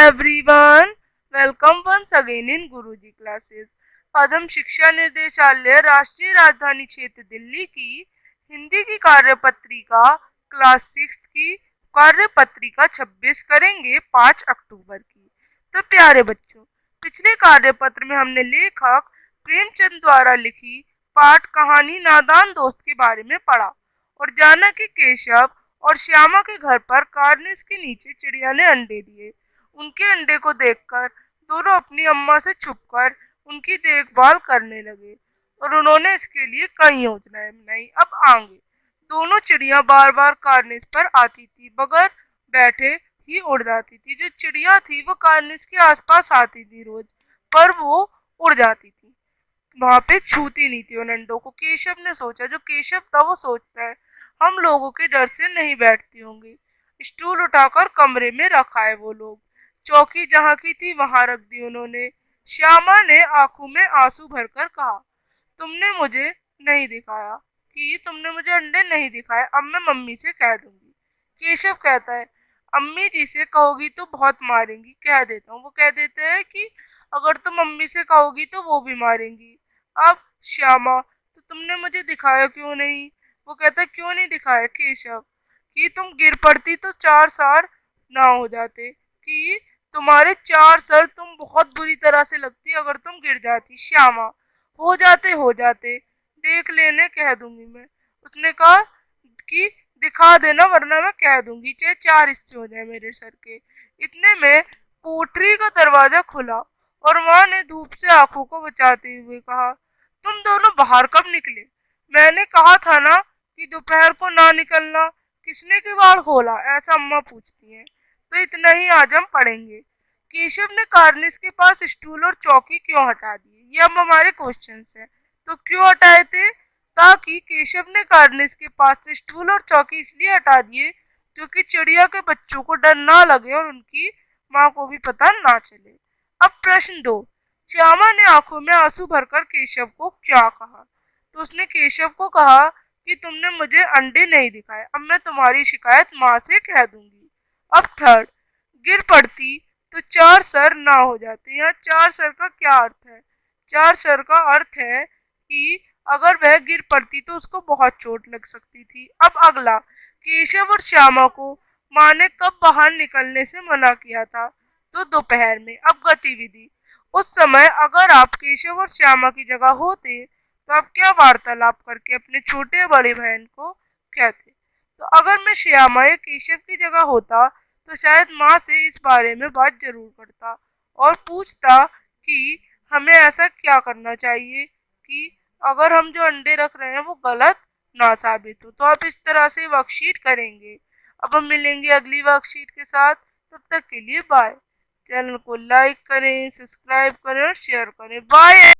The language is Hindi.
Everyone, welcome once again in Guruji classes. आज हम शिक्षा निर्देशालय राष्ट्रीय राजधानी क्षेत्र दिल्ली की हिंदी की कार्यपत्रिका क्लास 6 की कार्यपत्रिका 26 करेंगे 5 अक्टूबर की। तो प्यारे बच्चों, पिछले कार्यपत्र में हमने लेखक प्रेमचंद द्वारा लिखी पाठ कहानी नादान दोस्त के बारे में पढ़ा और जाना कि केशव और श्यामा के घर पर कार्निस के नीचे चिड़िया ने अंडे दिए। उनके अंडे को देखकर दोनों अपनी अम्मा से छुपकर उनकी देखभाल करने लगे और उन्होंने इसके लिए कई योजनाएं बनाई। अब आगे दोनों चिड़िया बार बार कार्निस पर आती थी, बगैर बैठे ही उड़ जाती थी। जो चिड़िया थी वो कार्निस के आसपास आती थी रोज, पर वो उड़ जाती थी, वहां पे छूती नहीं थी उन अंडों को। केशव ने सोचा, जो केशव था वो सोचता है हम लोगों के डर से नहीं बैठती होंगी। स्टूल उठाकर कमरे में रखा है वो लोग। चौकी जहाँ की थी वहां रख दी उन्होंने। श्यामा ने आंखों में आंसू भरकर कहा, तुमने मुझे नहीं दिखाया तुमने मुझे अंडे नहीं दिखाए, अब मैं मम्मी से कह दूंगी। केशव कहता है, अम्मी जी से कहोगी तो बहुत मारेंगी, कह देता हूँ। वो कह देते हैं कि अगर तुम मम्मी से कहोगी तो वो भी मारेंगी। अब श्यामा, तो तुमने मुझे दिखाया क्यों नहीं? वो कहता है, क्यों नहीं दिखाया केशव? कि तुम गिर पड़ती तो 4 साल ना हो जाते, कि तुम्हारे 4 सर तुम बहुत बुरी तरह से लगती अगर तुम गिर जाती। श्यामा, हो जाते देख लेने, कह दूंगी मैं। उसने कहा कि दिखा देना वरना मैं कह दूंगी, चाहे 4 हिस्से हो जाए मेरे सर के। इतने में कोठरी का दरवाजा खुला और माँ ने धूप से आंखों को बचाते हुए कहा, तुम दोनों बाहर कब निकले? मैंने कहा था ना कि दोपहर को ना निकलना। किसने किवाड़ खोला? ऐसा अम्मा पूछती हैं। तो इतना ही आज हम पढ़ेंगे। केशव ने कार्निस के पास स्टूल और चौकी क्यों हटा दिए? ये अब हमारे क्वेश्चंस हैं। तो क्यों हटाए थे? ताकि केशव ने कार्निस के पास से स्टूल और चौकी इसलिए हटा दिए क्योंकि चिड़िया के बच्चों को डर ना लगे और उनकी माँ को भी पता ना चले। अब प्रश्न 2। श्यामा ने आंखों में आंसू भरकर केशव को क्या कहा? तो उसने केशव को कहा कि तुमने मुझे अंडे नहीं दिखाए, अब मैं तुम्हारी शिकायत माँ से कह दूंगी। अब थर्ड, गिर पड़ती तो 4 सर ना हो जाते। यहाँ 4 सर का क्या अर्थ है? 4 सर का अर्थ है कि अगर वह गिर पड़ती तो उसको बहुत चोट लग सकती थी। अब अगला, केशव और श्यामा को माँ ने कब बाहर निकलने से मना किया था? तो दोपहर में। अब गतिविधि, उस समय अगर आप केशव और श्यामा की जगह होते तो आप क्या वार्तालाप करके अपने छोटे बड़े बहन को कहते? तो अगर मैं श्यामा या केशव की जगह होता तो शायद माँ से इस बारे में बात जरूर करता और पूछता कि हमें ऐसा क्या करना चाहिए कि अगर हम जो अंडे रख रहे हैं वो गलत ना साबित हो। तो आप इस तरह से वर्कशीट करेंगे। अब हम मिलेंगे अगली वर्कशीट के साथ। तब तक के लिए बाय। चैनल को लाइक करें, सब्सक्राइब करें और शेयर करें। बाय।